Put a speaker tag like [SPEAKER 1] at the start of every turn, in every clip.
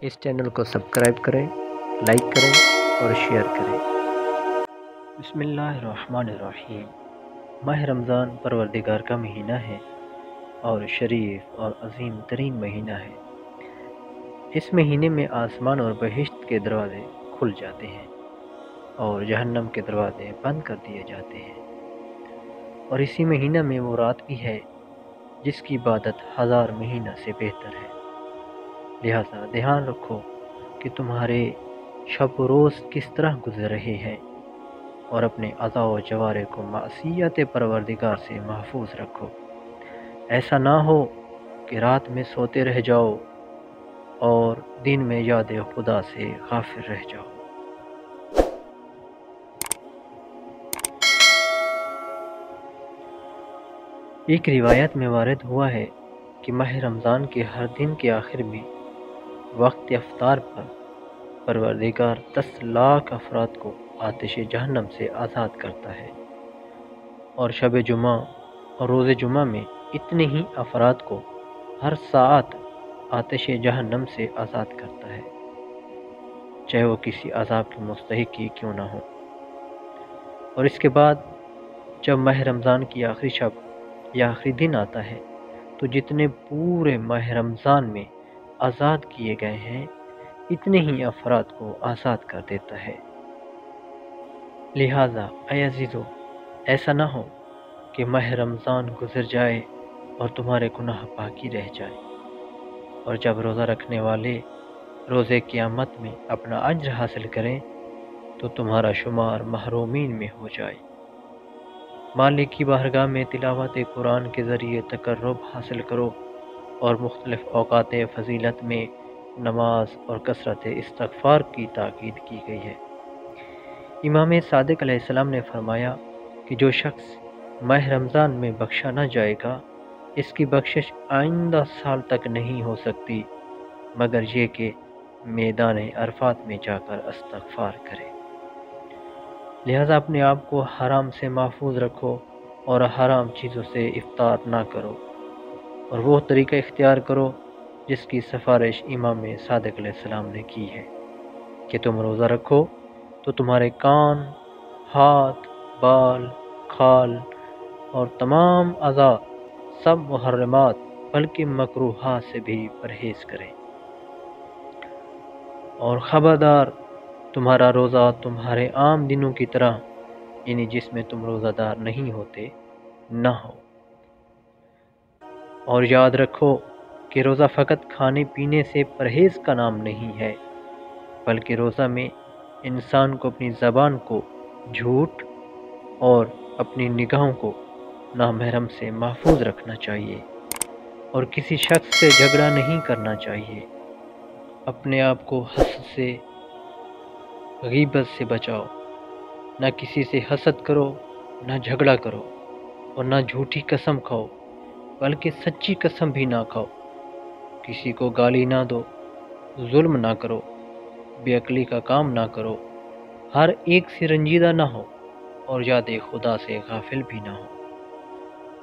[SPEAKER 1] اس channel کو subscribe کریں، like کریں اور شیئر کریں۔ بسم اللہ الرحمن الرحیم۔ ماہ رمضان پروردگار کا مہینہ ہے اور شریف اور عظیم ترین مہینہ ہے۔ اس مہینے میں آسمان اور بہشت کے دروازے کھل جاتے ہیں اور جہنم کے دروازے بند کر دیے جاتے ہیں، اور اسی مہینہ میں وہ رات بھی ہے جس کی عبادت 1000 مہینہ سے بہتر ہے۔ لہٰذا دھیان رکھو کہ تمہارے شب و روز کس طرح گزر رہے ہیں، اور اپنے اعضاء و جوارح کو معصیت پروردگار سے محفوظ رکھو۔ ایسا نہ ہو کہ رات میں سوتے رہ جاؤ اور دن میں یاد خدا سے غافل رہ جاؤ۔ ایک روایت میں وارد ہوا ہے کہ ماہ رمضان کے ہر دن کے آخر میں وقت افطار پر پروردگار 10 لاکھ افراد کو آتش جہنم سے آزاد کرتا ہے، اور شب جمعہ اور روز جمعہ میں اتنے ہی افراد کو ہر ساعت آتش جہنم سے آزاد کرتا ہے، چاہے وہ کسی عذاب کے مستحق ہی کیوں نہ ہو۔ اور اس کے بعد جب ماہ رمضان کی آخری شب یا آخری دن آتا ہے تو جتنے پورے ماہ رمضان میں آزاد کیے گئے ہیں اتنے ہی افراد کو آزاد کر دیتا ہے۔ لہٰذا اے عزیزو، ایسا نہ ہو کہ ماہ رمضان گزر جائے اور تمہارے گناہ باقی رہ جائے، اور جب روزہ رکھنے والے روزے قیامت میں اپنا اجر حاصل کریں تو تمہارا شمار محرومین میں ہو جائے۔ مالک کی بارگاہ میں تلاوت قرآن کے ذریعے تقرب حاصل کرو، اور مختلف اوقات فضیلت میں نماز اور کثرت استغفار کی تاکید کی گئی ہے۔ امام صادق علیہ السلام نے فرمایا کہ جو شخص ماہ رمضان میں بخشا نہ جائے گا، اس کی بخشش آئندہ سال تک نہیں ہو سکتی مگر یہ کہ میدان عرفات میں جا کر استغفار کرے۔ لہذا اپنے آپ کو حرام سے محفوظ رکھو اور حرام چیزوں سے افطار نہ کرو، اور وہ طریقہ اختیار کرو جس کی سفارش امام صادق علیہ السلام نے کی ہے کہ تم روزہ رکھو تو تمہارے کان، ہاتھ، بال، کھال اور تمام اعضاء سب محرمات بلکہ مکروہات سے بھی پرہیز کریں، اور خبردار تمہارا روزہ تمہارے عام دنوں کی طرح، یعنی جس میں تم روزہ دار نہیں ہوتے، نہ ہو۔ اور یاد رکھو کہ روزہ فقط کھانے پینے سے پرہیز کا نام نہیں ہے، بلکہ روزہ میں انسان کو اپنی زبان کو جھوٹ اور اپنی نگاہوں کو نامحرم سے محفوظ رکھنا چاہیے، اور کسی شخص سے جھگڑا نہیں کرنا چاہیے۔ اپنے آپ کو حسد سے، غیبت سے بچاؤ۔ نہ کسی سے حسد کرو، نہ جھگڑا کرو، اور نہ جھوٹی قسم کھاؤ، بلکہ سچی قسم بھی نہ کھاؤ۔ کسی کو گالی نہ دو، ظلم نہ کرو، بے عقلی کا کام نہ کرو، ہر ایک سے رنجیدہ نہ ہو، اور یاد خدا سے غافل بھی نہ ہو،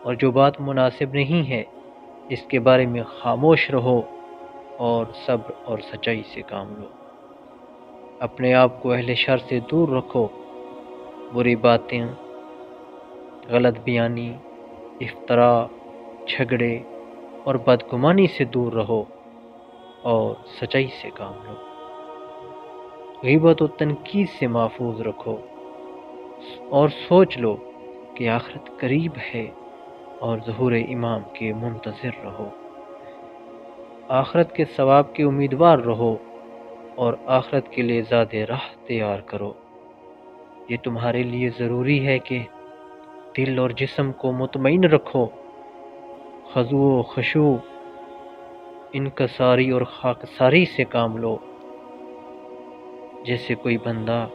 [SPEAKER 1] اور جو بات مناسب نہیں ہے اس کے بارے میں خاموش رہو، اور صبر اور سچائی سے کام لو۔ اپنے آپ کو اہل شر سے دور رکھو، بری باتیں، غلط بیانی، افتراء، جھگڑے اور بدگمانی سے دور رہو، اور سچائی سے کام لو۔ غیبت و تنقید سے محفوظ رکھو، اور سوچ لو کہ آخرت قریب ہے، اور ظہور امام کے منتظر رہو۔ آخرت کے ثواب کے امیدوار رہو، اور آخرت کے لیے زاد راہ تیار کرو۔ یہ تمہارے لیے ضروری ہے کہ دل اور جسم کو مطمئن رکھو، خضوع و خشوع، انکساری اور خاکساری سے کام لو، جیسے کوئی بندہ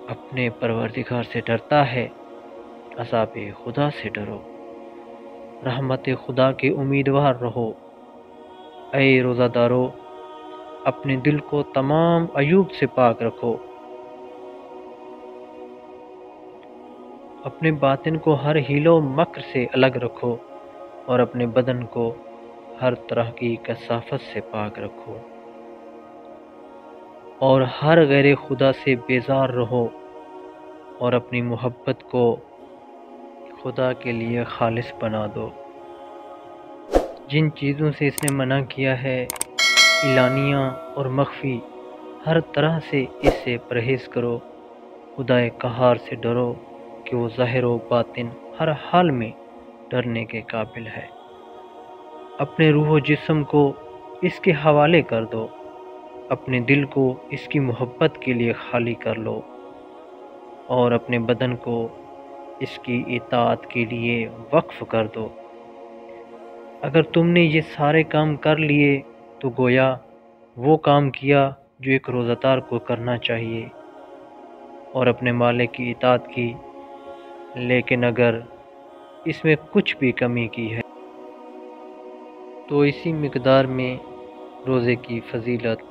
[SPEAKER 1] اپنے پروردگار سے ڈرتا ہے۔ عذاب خدا سے ڈرو، رحمت خدا کے امیدوار رہو۔ اے روزہ دارو، اپنے دل کو تمام عیوب سے پاک رکھو، اپنے باطن کو ہر حیل و مکر سے الگ رکھو، اور اپنے بدن کو ہر طرح کی کثافت سے پاک رکھو۔ اور ہر غیر خدا سے بیزار رہو اور اپنی محبت کو خدا کے لیے خالص بنا دو۔ جن چیزوں سے اس نے منع کیا ہے اعلانیہ اور مخفی، ہر طرح سے اس سے پرہیز کرو۔ خدائے قہار سے ڈرو کہ وہ ظاہر و باطن ہر حال میں ڈرنے کے قابل ہے۔ اپنے روح و جسم کو اس کے حوالے کر دو، اپنے دل کو اس کی محبت کے لیے خالی کر لو اور اپنے بدن کو اس کی اطاعت کے لیے وقف کر دو۔ اگر تم نے یہ سارے کام کر لیے تو گویا وہ کام کیا جو ایک روزہ دار کو کرنا چاہیے اور اپنے مالک کی اطاعت کی۔ لیکن اگر اس میں کچھ بھی کمی کی ہے تو اسی مقدار میں روزے کی فضیلت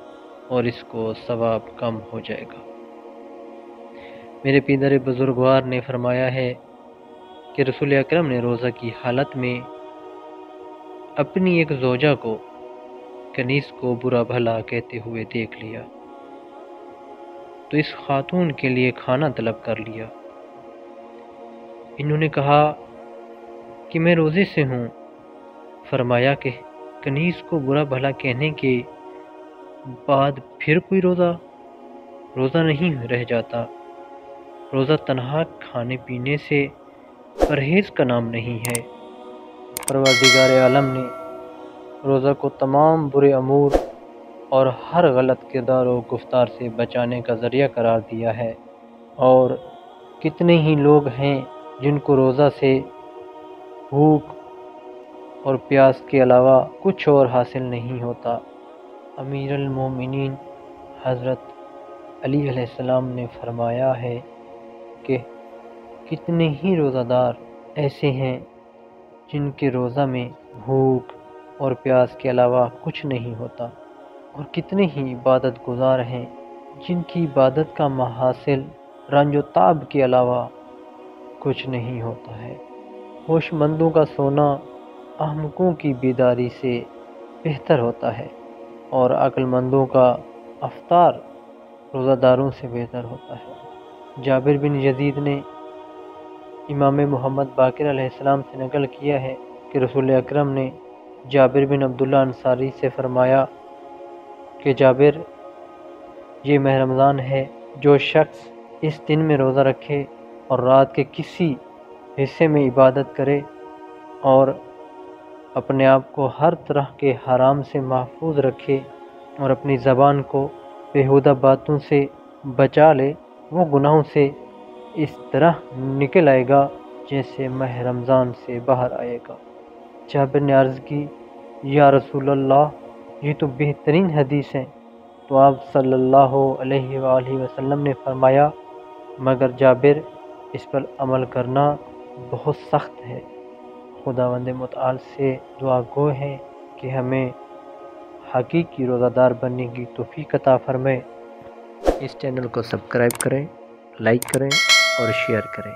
[SPEAKER 1] اور اس کو ثواب کم ہو جائے گا۔ میرے پیدر بزرگوار نے فرمایا ہے کہ رسول اکرم نے روزہ کی حالت میں اپنی ایک زوجہ کو کنیز کو برا بھلا کہتے ہوئے دیکھ لیا تو اس خاتون کے لیے کھانا طلب کر لیا۔ انہوں نے کہا کہ میں روزے سے ہوں۔ فرمایا کہ کنیز کو برا بھلا کہنے کے بعد پھر کوئی روزہ نہیں رہ جاتا۔ روزہ تنہا کھانے پینے سے پرہیز کا نام نہیں ہے۔ پروردگار عالم نے روزہ کو تمام برے امور اور ہر غلط کردار و گفتار سے بچانے کا ذریعہ قرار دیا ہے، اور کتنے ہی لوگ ہیں جن کو روزہ سے بھوک اور پیاس کے علاوہ کچھ اور حاصل نہیں ہوتا۔ امیر المومنین حضرت علی علیہ السلام نے فرمایا ہے کہ کتنے ہی روزہ دار ایسے ہیں جن کے روزہ میں بھوک اور پیاس کے علاوہ کچھ نہیں ہوتا، اور کتنے ہی عبادت گزار ہیں جن کی عبادت کا محاصل رنج و تعب کے علاوہ کچھ نہیں ہوتا ہے۔ ہوش مندوں کا سونا احمقوں کی بیداری سے بہتر ہوتا ہے، اور عقل مندوں کا افطار روزہ داروں سے بہتر ہوتا ہے۔ جابر بن یزید نے امام محمد باقر علیہ السلام سے نقل کیا ہے کہ رسول اکرم نے جابر بن عبداللہ انصاری سے فرمایا کہ جابر، یہ ماہ رمضان ہے، جو شخص اس دن میں روزہ رکھے اور رات کے کسی حصے میں عبادت کرے اور اپنے آپ کو ہر طرح کے حرام سے محفوظ رکھے اور اپنی زبان کو بیہودہ باتوں سے بچا لے، وہ گناہوں سے اس طرح نکل آئے گا جیسے ماہ رمضان سے باہر آئے گا۔ جابر نے عرض کی، یا رسول اللہ، یہ تو بہترین حدیث ہے۔ تو آپ صلی اللہ علیہ وآلہ وسلم نے فرمایا، مگر جابر، اس پر عمل کرنا بہت سخت ہے۔ خداوند متعال سے دعا گو ہے کہ ہمیں حقیقی روزہ دار بننے کی توفیق عطا فرمائے۔ اس چینل کو سبسکرائب کریں، لائک کریں اور شیئر کریں۔